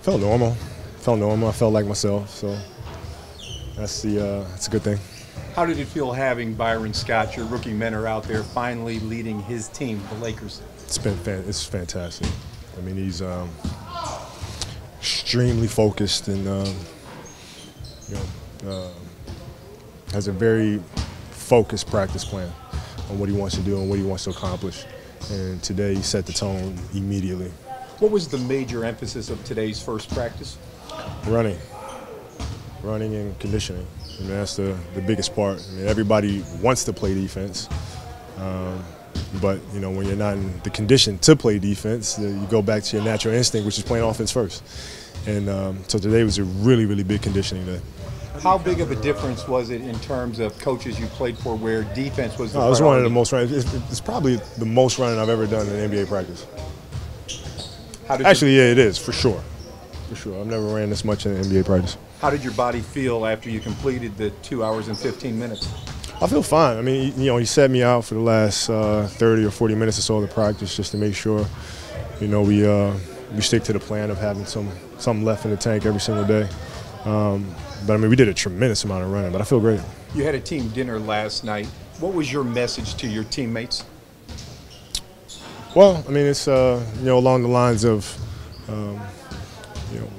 Felt normal. Felt normal. I felt like myself. So that's a good thing. How did it feel having Byron Scott, your rookie mentor, out there finally leading his team, the Lakers? It's fantastic. I mean, he's extremely focused and has a very focused practice plan on what he wants to do and what he wants to accomplish. And today he set the tone immediately. What was the major emphasis of today's first practice? Running and conditioning. I mean, that's the biggest part. I mean, everybody wants to play defense, but when you're not in the condition to play defense, you go back to your natural instinct, which is playing offense first. And so today was a really, really big conditioning day. How big of a difference was it in terms of coaches you played for where defense was the priority? It was one of the most running. It's probably the most running I've ever done in an NBA practice. Actually, yeah, it is, for sure. For sure. I've never ran this much in an NBA practice. How did your body feel after you completed the 2 hours and 15 minutes? I feel fine. I mean, he set me out for the last 30 or 40 minutes or so of the practice just to make sure, we stick to the plan of having something left in the tank every single day. But I mean, we did a tremendous amount of running, but I feel great. You had a team dinner last night. What was your message to your teammates? Well, I mean, it's along the lines of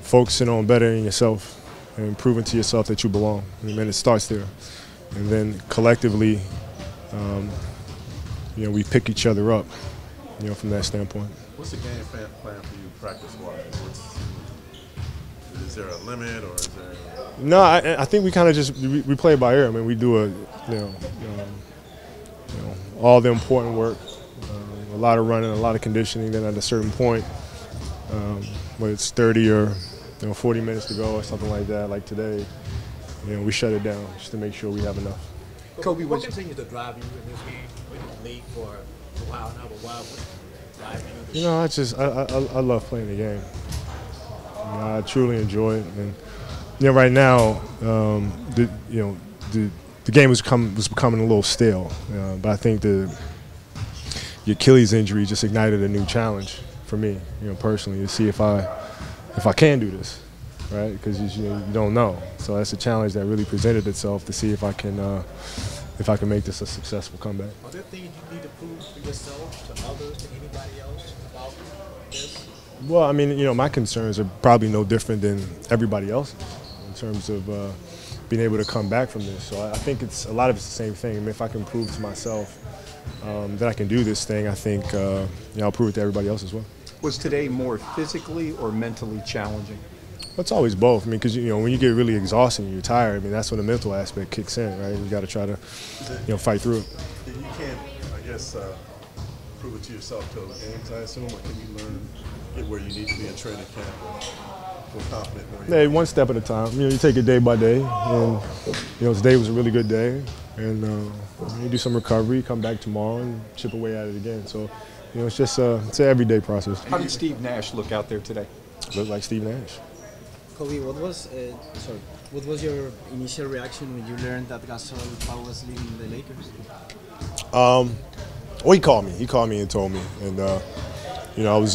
focusing on bettering yourself and proving to yourself that you belong. I mean, it starts there, and then collectively, we pick each other up, from that standpoint. What's the game plan for you, practice-wise? Is there a limit, or is there? No, I think we kind of just we play it by ear. I mean, we do all the important work, a lot of running, a lot of conditioning. Then at a certain point, when it's 30 or 40 minutes to go or something like that, like today, we shut it down just to make sure we have enough. Kobe, what continues to drive you in this game? We've been late for a while now, but what drives you? I love playing the game. I truly enjoy it, and right now, the game was becoming a little stale. But I think the Achilles injury just ignited a new challenge for me, personally, to see if I can do this, right? Because you don't know. So that's a challenge that really presented itself to see if I can make this a successful comeback. Are there things you need to prove to yourself, to others, to anybody else about this? Well, I mean, my concerns are probably no different than everybody else's in terms of being able to come back from this. So I think a lot of it's the same thing. I mean, if I can prove to myself that I can do this thing, I think I'll prove it to everybody else as well. Was today more physically or mentally challenging? It's always both. I mean, because when you get really exhausted and you're tired, I mean, that's when the mental aspect kicks in, right? You got to try to fight through it. You can't, I guess, prove it to yourself till the games, I assume, or can you get where you need to be in training camp or feel confident? Yeah, one step at a time. You take it day by day, and today was a really good day, and you do some recovery, come back tomorrow, and chip away at it again. So, it's just it's an everyday process. How did Steve Nash look out there today? Looked like Steve Nash. Kobe, what was your initial reaction when you learned that Gasol was leaving the Lakers? Well, he called me. He called me and told me, and I was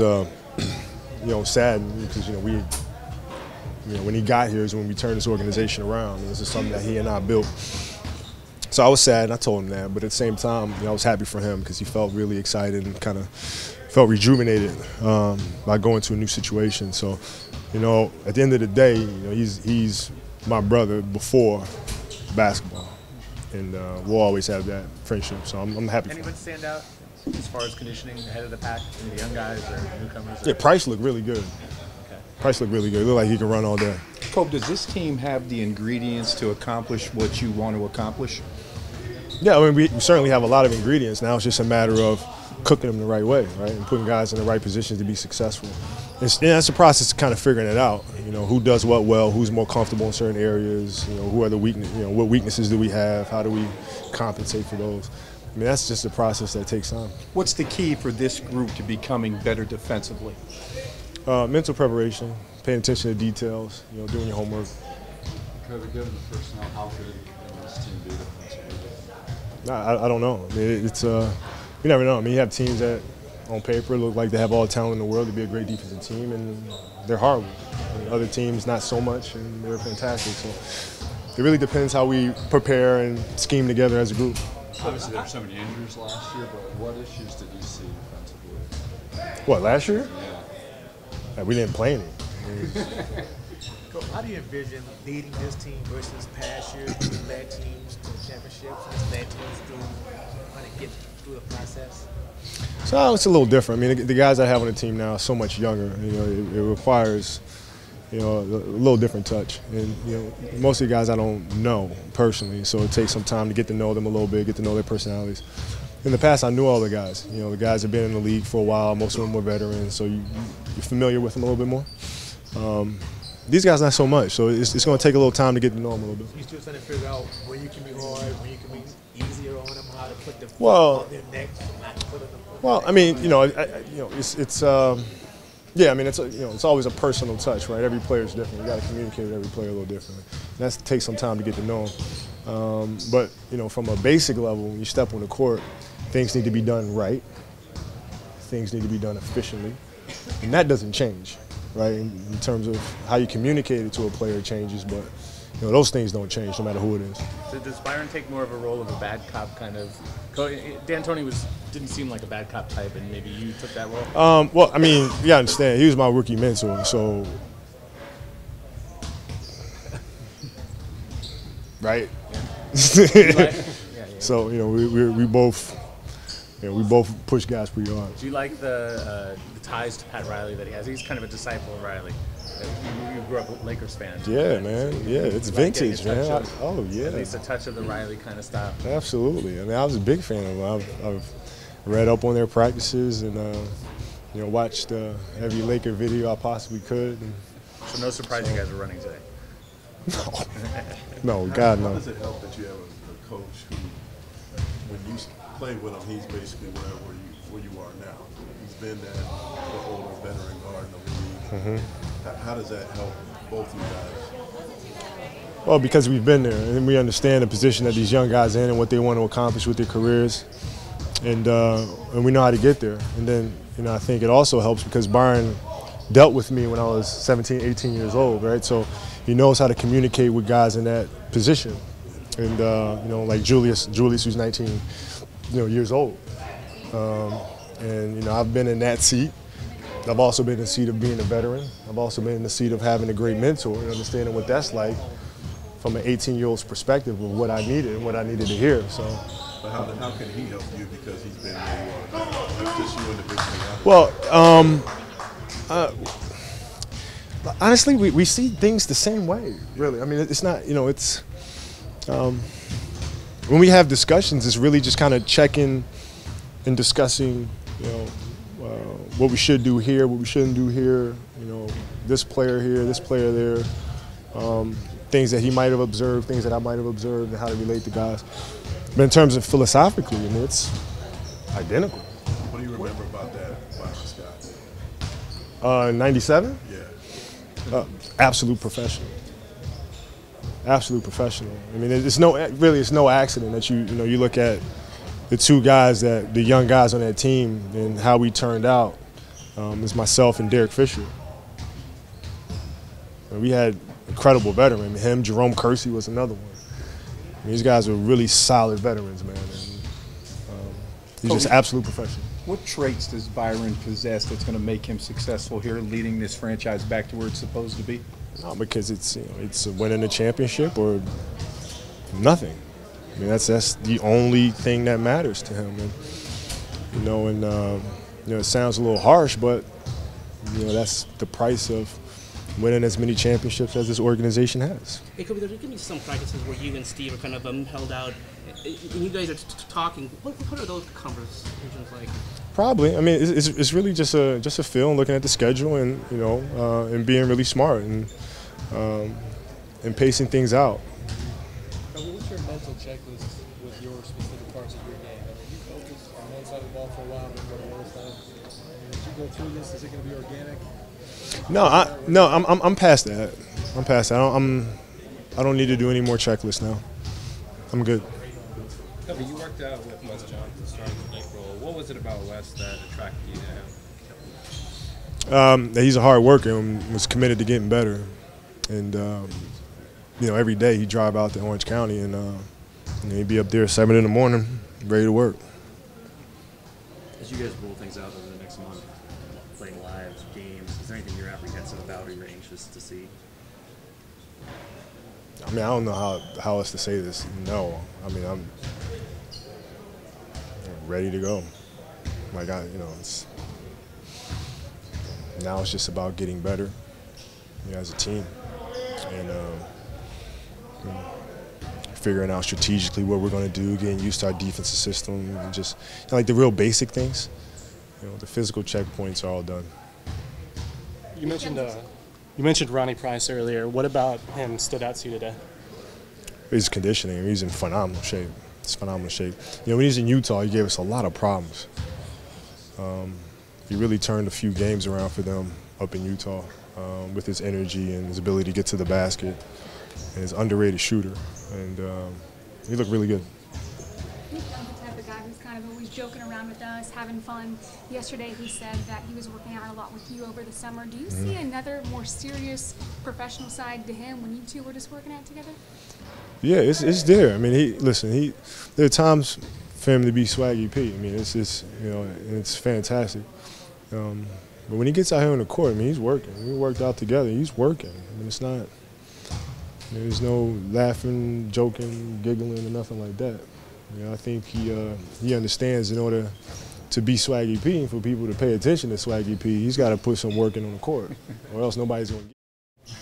sad because when he got here is when we turned this organization around. And this is something that he and I built. So I was sad, and I told him that. But at the same time, I was happy for him because he felt really excited and kind of felt rejuvenated by going to a new situation. So, at the end of the day, he's my brother before basketball, and we'll always have that friendship. So I'm happy. Anyone stand out as far as conditioning ahead of the pack? Any of the young guys or newcomers? Yeah, Price looked really good. Okay. Price looked really good. It looked like he could run all day. Kobe, does this team have the ingredients to accomplish what you want to accomplish? Yeah, I mean, we certainly have a lot of ingredients. Now it's just a matter of cooking them the right way, right, and putting guys in the right positions to be successful. And that's the process of kind of figuring it out. Who does what well, who's more comfortable in certain areas. Who are the what weaknesses do we have? How do we compensate for those? I mean, that's just a process that takes time. What's the key for this group to becoming better defensively? Mental preparation, paying attention to details, doing your homework. Kobe, given the personnel, how good can this team be defensively? I don't know. I mean, it's you never know. I mean, you have teams that on paper look like they have all the talent in the world to be a great defensive team, and they're horrible. And other teams, not so much, and they're fantastic. So it really depends how we prepare and scheme together as a group. Obviously, there were so many injuries last year, but what issues did you see defensively? What, last year? Yeah. We didn't play any. Coach, how do you envision leading this team versus past years when you led teams to championships, and led teams through trying to get through the process? So it's a little different. I mean, the guys I have on the team now are so much younger. You know, it requires, you know, a little different touch. And, you know, most of the guys I don't know personally, so it takes some time to get to know them a little bit, get to know their personalities. In the past, I knew all the guys. You know, the guys have been in the league for a while. Most of them were veterans, so you're familiar with them a little bit more. These guys, not so much. So it's going to take a little time to get to know them a little bit. You still trying to figure out when you can be hard, when you can be easier on them, how to put the Well, on their neck, not to put them. Well, I mean, you know, yeah, I mean, it's always a personal touch, right? Every player is different. You got to communicate with every player a little differently. And that takes some time to get to know them. But you know, from a basic level, when you step on the court, things need to be done right. Things need to be done efficiently, and that doesn't change, right? In terms of how you communicate it to a player changes, but you know, those things don't change no matter who it is. So does Byron take more of a role of a bad cop kind of? D'Antoni didn't seem like a bad cop type, and maybe you took that role. Well, I mean, you gotta understand, he was my rookie mentor, so right. So you know, we both. Yeah, we both push guys pretty hard. Do you like the ties to Pat Riley that he has? He's kind of a disciple of Riley. You grew up a Lakers fan. Yeah, man. Yeah, it's vintage, man. Oh, yeah. At least a touch of the Riley kind of style. Absolutely. I mean, I was a big fan of them. I've read up on their practices and you know, watched every Laker video I possibly could. And so no surprise you guys are running today. No, God no. How does it help that you have a coach who, when you play with him, he's basically where you are now. He's been that the older veteran guard in the league. How does that help both of you guys? Well, because we've been there and we understand the position that these young guys are in and what they want to accomplish with their careers, and we know how to get there. And then, you know, I think it also helps because Byron dealt with me when I was 17, 18 years old, right? So he knows how to communicate with guys in that position. And you know, like Julius, who's 19. Years old, and you know, I've been in that seat. I've also been in the seat of being a veteran. I've also been in the seat of having a great mentor and understanding what that's like from an 18-year-old's perspective of what I needed and what I needed to hear. So, but how can he help you because he's been where you are now? That's just you individually. Well, honestly, we see things the same way. Really, I mean, it's not. You know, it's. When we have discussions, it's really just kind of checking and discussing, you know, what we should do here, what we shouldn't do here, you know, this player here, this player there, things that he might have observed, things that I might have observed, and how to relate to guys. But in terms of philosophically, I mean, it's identical. What do you remember about that Byron Scott? 97? Yeah. Absolute professional. Absolute professional. I mean, it's no accident that you look at the two guys the young guys on that team and how we turned out. Is myself and Derek Fisher. And we had incredible veterans. I mean, him, Jerome Kersey was another one. I mean, these guys were really solid veterans, man. And, he's just absolute professional. What traits does Byron possess that's going to make him successful here, leading this franchise back to where it's supposed to be? No, because it's winning a championship or nothing. I mean, that's the only thing that matters to him. And you know, it sounds a little harsh, but you know, that's the price of winning as many championships as this organization has. Hey, Kobe, there's going to be some practices where you and Steve are kind of held out, and you guys are talking. What are those conversations like? Probably. I mean, it's really just a feel and looking at the schedule and you know and being really smart and pacing things out. What's your mental checklist with your specific parts of your game? I mean, you focus on one side of the ball for a while, and then the other side. As you go through this, is it going to be organic? I'm past that. I'm past that. I don't need to do any more checklists now. I'm good. You worked out with Wes Johnson starting in April. What What was it about Wes that attracted you to him? He's a hard worker and was committed to getting better. And, you know, every day he'd drive out to Orange County and you know, he'd be up there at 7 in the morning, ready to work. As you guys roll things out over the next month, playing live games, is there anything you're apprehensive about or you're anxious to see? I mean, I don't know how else to say this. No, I mean, I'm ready to go. Like you know, now it's just about getting better, you know, as a team, and you know, figuring out strategically what we're going to do, getting used to our defensive system, and just you know, like the real basic things. You know, the physical checkpoints are all done. You mentioned Ronnie Price earlier. What about him stood out to you today? His conditioning, he's in phenomenal shape. It's phenomenal shape. You know, when he was in Utah, he gave us a lot of problems. He really turned a few games around for them up in Utah with his energy and his ability to get to the basket and his underrated shooter. And he looked really good. He's the type of guy who's kind of always joking around with us, having fun. Yesterday he said that he was working out a lot with you over the summer. Do you see another more serious professional side to him when you two were just working out together? Yeah, it's there. I mean, there are times for him to be swaggy P. I mean, it's you know, it's fantastic. But when he gets out here on the court, I mean, he's working. We worked out together. He's working. I mean, it's not. There's no laughing, joking, giggling, or nothing like that. You know, I think he understands in order to be swaggy P and for people to pay attention to swaggy P, he's got to put some work in on the court, or else nobody's going to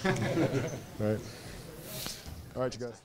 get it. Right? All right, you guys.